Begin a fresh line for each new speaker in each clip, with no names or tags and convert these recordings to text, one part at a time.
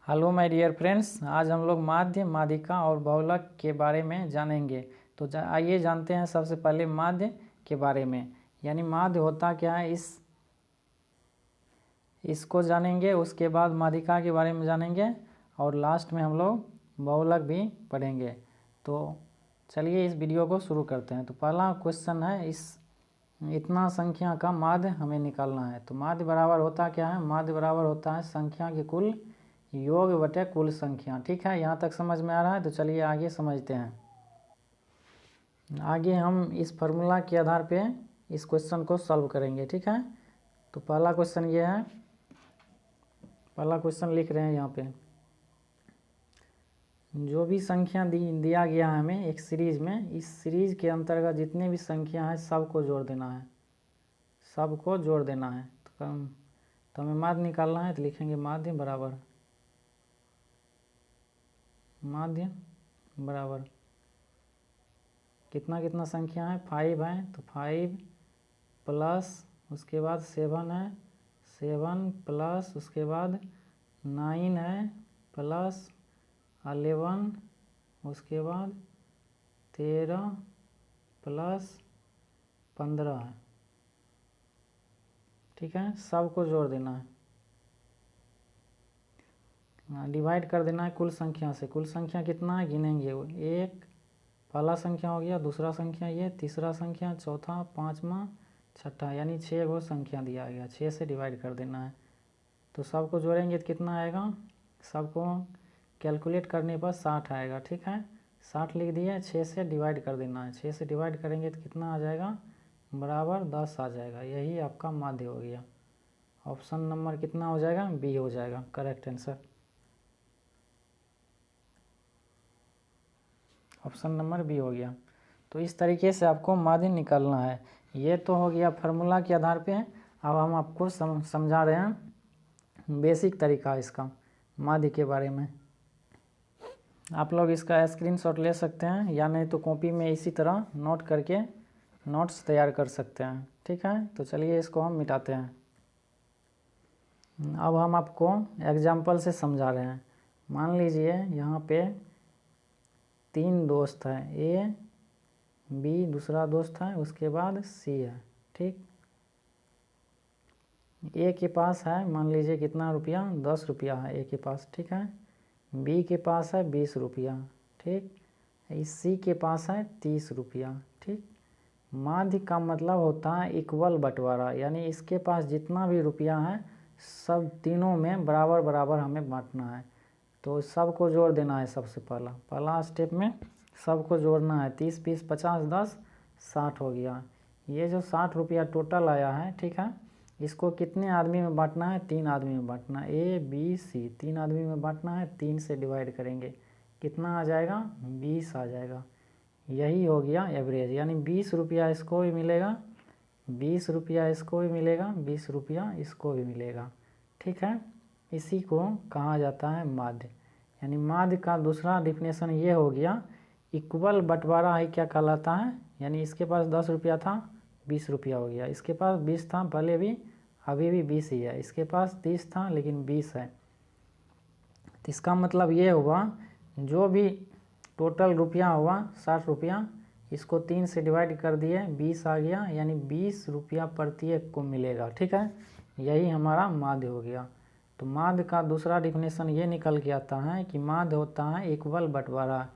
Hello my dear friends, आज हम लोग माध्य, माध्यिका और बहुलक के बारे में जानेंगे। तो आइए जानते हैं सबसे पहले माध्य के बारे में। यानी माध्य होता क्या है, इसको जानेंगे। उसके बाद माध्यिका के बारे में जानेंगे और लास्ट में हम लोग बहुलक भी पढ़ेंगे। तो चलिए इस वीडियो को शुरू करते हैं। तो पहला क्वेश्चन है, इतना संख्या का माध्य हमें निकालना है। तो माध्य बराबर होता क्या है? माध्य बराबर होता है संख्या के कुल योग बटे कुल संख्या। ठीक है, यहाँ तक समझ में आ रहा है? तो चलिए आगे समझते हैं। आगे हम इस फार्मूला के आधार पे इस क्वेश्चन को सॉल्व करेंगे। ठीक है, तो पहला क्वेश्चन ये है, पहला क्वेश्चन लिख रहे हैं यहाँ पे। जो भी संख्या दिया गया है हमें एक सीरीज में, इस सीरीज के अंतर्गत जितने भी संख्या है सबको जोड़ देना है, सबको जोड़ देना है। तो हमें माध्य निकालना है। तो लिखेंगे माध्य बराबर, माध्य बराबर कितना कितना संख्या है? 5 है, तो 5 प्लस उसके बाद 7 है, 7 प्लस उसके बाद 9 है, प्लस 11 उसके बाद 13 प्लस 15 है। ठीक है, सबको जोड़ देना है, डिवाइड कर देना है कुल संख्या से। कुल संख्या कितना है गिनेंगे। एक पहला संख्या हो गया, दूसरा संख्या ये, तीसरा संख्या, चौथा, पाँचवा, छठा, यानी 6 गो संख्या दिया गया। 6 से डिवाइड कर देना है। तो सबको जोड़ेंगे तो कितना आएगा? सबको कैलकुलेट करने पर 60 आएगा। ठीक है, 60 लिख दिए, 6 से डिवाइड कर देना है। 6 से डिवाइड करेंगे तो कितना आ जाएगा? बराबर 10 आ जाएगा। यही आपका माध्य हो गया। ऑप्शन नंबर कितना हो जाएगा? बी हो जाएगा correct answer. Option number B हो गया। तो इस तरीके से आपको माध्य निकालना है। ये तो हो गया फार्मूला के आधार पे। अब हम आपको समझा रहे हैं बेसिक तरीका इसका माध्य के बारे में। आप लोग इसका स्क्रीनशॉट ले सकते हैं या नहीं तो कॉपी में इसी तरह नोट करके नोट्स तैयार कर सकते हैं। ठीक है, तो चलिए इसको हम मिटाते हैं। अब हम आपको एग्जाम्पल से समझा रहे हैं। मान लीजिए यहाँ पे 3 दोस्त हैं, ए बी दूसरा दोस्त है, उसके बाद सी है। ठीक, ए के पास है मान लीजिए कितना रुपया? 10 रुपया है ए के पास। ठीक है, बी के पास है 20 रुपया। ठीक, इस सी के पास है 30 रुपया। ठीक, माध्य का मतलब होता है इक्वल बंटवारा, यानी इसके पास जितना भी रुपया है सब तीनों में बराबर बराबर हमें बांटना है। तो सबको जोड़ देना है। सबसे पहला स्टेप में सबको जोड़ना है। 30 20 50 10 60 हो गया। ये जो 60 रुपया टोटल आया है, ठीक है, इसको कितने आदमी में बांटना है? 3 आदमी में बांटना है। ए बी सी 3 आदमी में बांटना है। 3 से डिवाइड करेंगे, कितना आ जाएगा? 20 आ जाएगा। यही हो गया एवरेज, यानी 20 रुपया इसको भी मिलेगा, 20 रुपया इसको भी मिलेगा, 20 रुपया इसको भी मिलेगा। ठीक है, इसी को कहा जाता है माध्य। यानी माध्य का दूसरा डिफिनेशन ये हो गया, इक्वल बंटवारा ही क्या कहलाता है? यानी इसके पास 10 रुपया था, 20 रुपया हो गया। इसके पास 20 था पहले भी, अभी भी 20 ही है। इसके पास 30 था लेकिन 20 है। तो इसका मतलब ये हुआ, जो भी टोटल रुपया हुआ 60 रुपया, इसको 3 से डिवाइड कर दिए, 20 आ गया, यानी 20 रुपया प्रत्येक को मिलेगा। ठीक है, यही हमारा माध्य हो गया। तो माध्य का दूसरा डिफिनेशन ये निकल के आता है कि माध्य होता है इक्वल बंटवारा,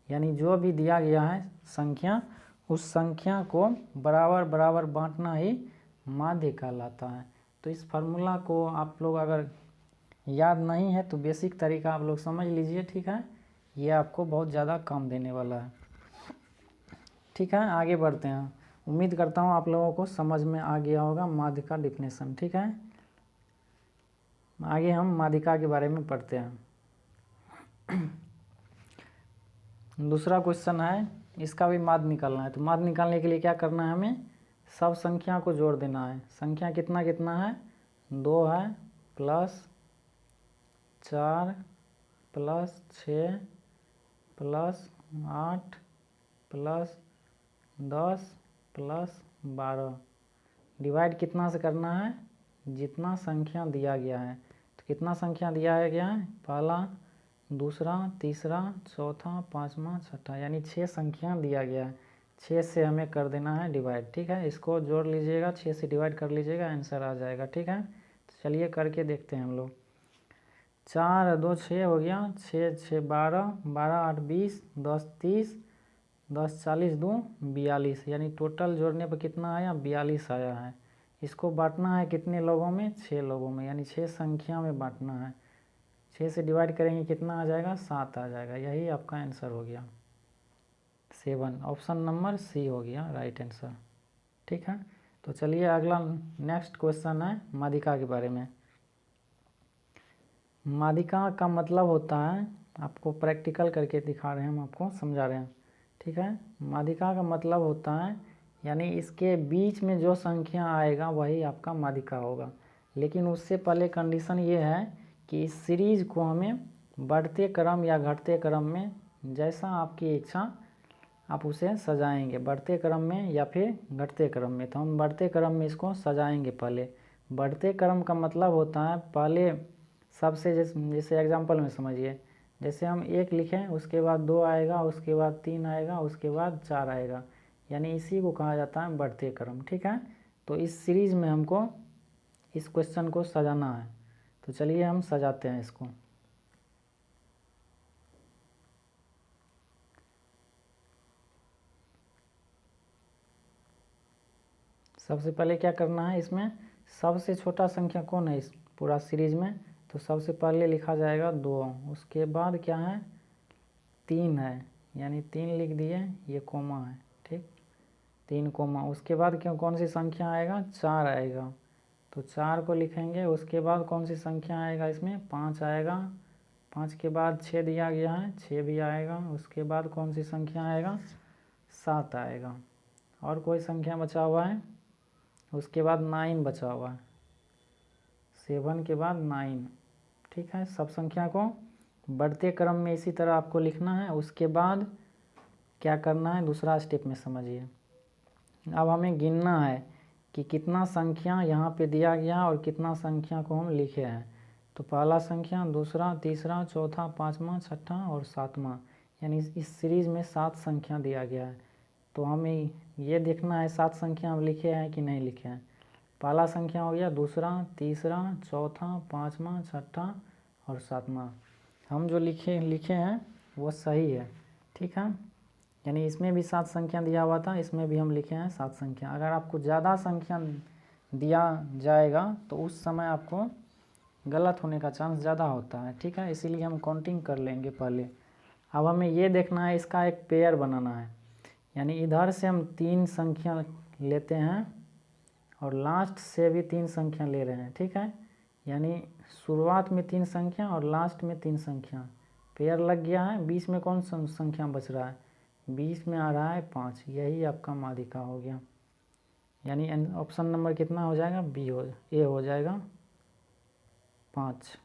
यानी जो भी दिया गया है संख्या, उस संख्या को बराबर बराबर बांटना ही माध्य कहलाता है। तो इस फार्मूला को आप लोग अगर याद नहीं है तो बेसिक तरीका आप लोग समझ लीजिए। ठीक है, ये आपको बहुत ज़्यादा काम देने वाला है। ठीक है, आगे बढ़ते हैं। उम्मीद करता हूँ आप लोगों को समझ में आ गया होगा माध्य का डिफिनेशन। ठीक है, आगे हम माध्यिका के बारे में पढ़ते हैं। दूसरा क्वेश्चन है, इसका भी माध्य निकालना है। तो माध्य निकालने के लिए क्या करना है? हमें सब संख्या को जोड़ देना है। संख्या कितना कितना है? 2 है, plus 4 plus 6 plus 8 plus 10 plus 12। Divide कितना से करना है? जितना संख्या दिया गया है। तो कितना संख्या दिया है गया है, पहला, दूसरा, तीसरा, चौथा, पाँचवा, छठा, यानी 6 संख्या दिया गया है। 6 से हमें कर देना है डिवाइड, ठीक है। इसको जोड़ लीजिएगा, 6 से डिवाइड कर लीजिएगा, आंसर आ जाएगा, ठीक है। तो चलिए करके देखते हैं हम लोग। 4 2 6 हो गया, 6 6 12, 12 8 20, 10 30, 10 40 2 42, यानी टोटल जोड़ने पर कितना आया, 42 आया है। इसको बांटना है कितने लोगों में, 6 लोगों में, यानी 6 संख्या में बांटना है। 6 से डिवाइड करेंगे कितना आ जाएगा, 7 आ जाएगा। यही आपका आंसर हो गया 7, ऑप्शन नंबर सी हो गया राइट आंसर, ठीक है। तो चलिए अगला नेक्स्ट क्वेश्चन है मादिका के बारे में। मादिका का मतलब होता है, आपको प्रैक्टिकल करके दिखा रहे हैं, हम आपको समझा रहे हैं, ठीक है। मादिका का मतलब होता है यानी इसके बीच में जो संख्या आएगा वही आपका मादिका होगा। लेकिन उससे पहले कंडीशन ये है कि इस सीरीज़ को हमें बढ़ते क्रम या घटते क्रम में, जैसा आपकी इच्छा आप उसे सजाएंगे, बढ़ते क्रम में या फिर घटते क्रम में। तो हम बढ़ते क्रम में इसको सजाएंगे पहले। बढ़ते क्रम का मतलब होता है पहले सबसे, जैसे एग्जांपल में समझिए, जैसे हम 1 लिखें, उसके बाद 2 आएगा, उसके बाद 3 आएगा, उसके बाद 4 आएगा, यानी इसी को कहा जाता है बढ़ते क्रम, ठीक है। तो इस सीरीज़ में हमको इस क्वेश्चन को सजाना है, तो चलिए हम सजाते हैं इसको। सबसे पहले क्या करना है, इसमें सबसे छोटा संख्या कौन है इस पूरा सीरीज में, तो सबसे पहले लिखा जाएगा 2, उसके बाद क्या है 3 है, यानी 3 लिख दिए, ये कोमा है, ठीक, 3 कोमा। उसके बाद क्यों कौन सी संख्या आएगा, 4 आएगा, तो 4 को लिखेंगे। उसके बाद कौन सी संख्या आएगा इसमें, 5 आएगा, 5 के बाद 6 दिया गया है, 6 भी आएगा। उसके बाद कौन सी संख्या आएगा, 7 आएगा। और कोई संख्या बचा हुआ है, उसके बाद 9 बचा हुआ है, 7 के बाद 9, ठीक है। सब संख्या को बढ़ते क्रम में इसी तरह आपको लिखना है। उसके बाद क्या करना है, दूसरा स्टेप में समझिए। अब हमें गिनना है कि कितना संख्या यहाँ पे दिया गया और कितना संख्या को हम लिखे हैं। तो पहला संख्या, दूसरा, तीसरा, चौथा, पाँचवा, छठा और सातवां, यानी इस सीरीज़ में 7 संख्या दिया गया है। तो हमें ये देखना है 7 संख्या हम लिखे हैं कि नहीं लिखे हैं। पहला संख्या हो गया, दूसरा, तीसरा, चौथा, पाँचवा, छठा और सातवां। हम जो लिखे हैं वो सही है, ठीक है। यानी इसमें भी 7 संख्या दिया हुआ था, इसमें भी हम लिखे हैं 7 संख्या। अगर आपको ज़्यादा संख्या दिया जाएगा तो उस समय आपको गलत होने का चांस ज़्यादा होता है, ठीक है। इसीलिए हम काउंटिंग कर लेंगे पहले। अब हमें ये देखना है, इसका एक पेयर बनाना है, यानी इधर से हम 3 संख्या लेते हैं और लास्ट से भी 3 संख्या ले रहे हैं, ठीक है। यानी शुरुआत में 3 संख्या और लास्ट में 3 संख्या, पेयर लग गया है। बीच में कौन सा संख्या बच रहा है, बीच में आ रहा है 5, यही आपका मादिका हो गया। यानी ऑप्शन नंबर कितना हो जाएगा, ए हो जाएगा 5,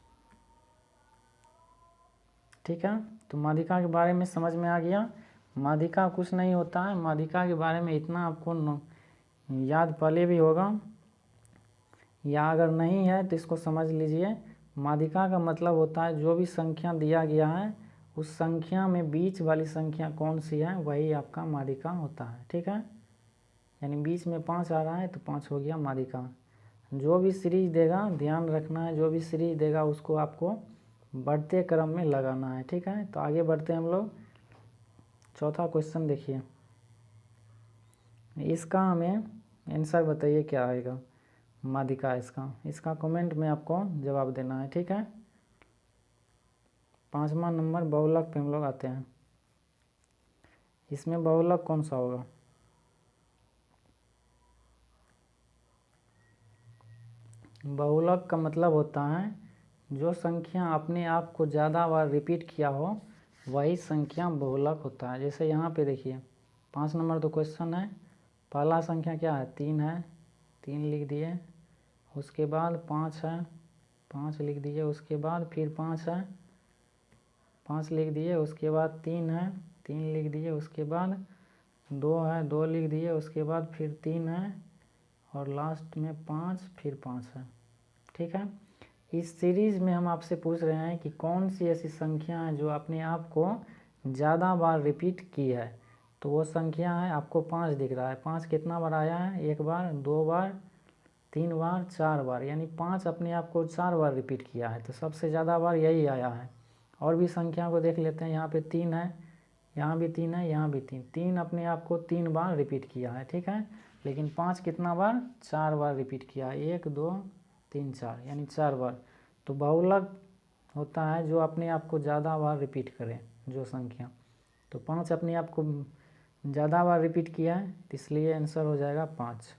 ठीक है। तो मादिका के बारे में समझ में आ गया। मादिका कुछ नहीं होता है, मादिका के बारे में इतना आपको याद पहले भी होगा, या अगर नहीं है तो इसको समझ लीजिए। मादिका का मतलब होता है जो भी संख्या दिया गया है उस संख्या में बीच वाली संख्या कौन सी है वही आपका मादिका होता है, ठीक है। यानी बीच में 5 आ रहा है तो 5 हो गया मादिका। जो भी सीरीज देगा, ध्यान रखना है, जो भी सीरीज देगा उसको आपको बढ़ते क्रम में लगाना है, ठीक है। तो आगे बढ़ते हैं हम लोग। चौथा क्वेश्चन देखिए, इसका हमें आंसर बताइए क्या आएगा मादिका इसका कमेंट में आपको जवाब देना है, ठीक है। 5वां नंबर बहुलक पे हम लोग आते हैं। इसमें बहुलक कौन सा होगा, बहुलक का मतलब होता है जो संख्या अपने आप को ज़्यादा बार रिपीट किया हो वही संख्या बहुलक होता है। जैसे यहाँ पे देखिए 5 नंबर तो क्वेश्चन है, पहला संख्या क्या है, 3 है, 3 लिख दिए। उसके बाद 5 है, 5 लिख दिए। उसके बाद फिर 5 है, 5 लिख दिए। उसके बाद 3 है, 3 लिख दिए। उसके बाद 2 है, 2 लिख दिए। उसके बाद फिर 3 है और लास्ट में 5, फिर 5 है, ठीक है। इस सीरीज़ में हम आपसे पूछ रहे हैं कि कौन सी ऐसी संख्या है जो अपने आप को ज़्यादा बार रिपीट की है। तो वो संख्या है, आपको 5 दिख रहा है, 5 कितना बार आया है, 1 बार, 2 बार, 3 बार, 4 बार, यानी 5 अपने आप को 4 बार रिपीट किया है। तो सबसे ज़्यादा बार यही आया है। और भी संख्या को देख लेते हैं, यहाँ पे 3 है, यहाँ भी 3 है, यहाँ भी 3, 3 अपने आप को 3 बार रिपीट किया है, ठीक है। लेकिन 5 कितना बार, 4 बार रिपीट किया है, 1 2 3 4, यानी 4 बार। तो बहुलक होता है जो अपने आप को ज़्यादा बार रिपीट करे, जो संख्या। तो 5 अपने आप को ज़्यादा बार रिपीट किया है, इसलिए आंसर हो जाएगा 5।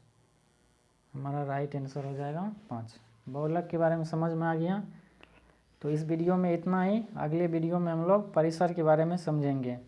हमारा राइट आंसर हो जाएगा 5। बहुलक के बारे में समझ में आ गया। तो इस वीडियो में इतना ही। अगले वीडियो में हम लोग परिसर के बारे में समझेंगे।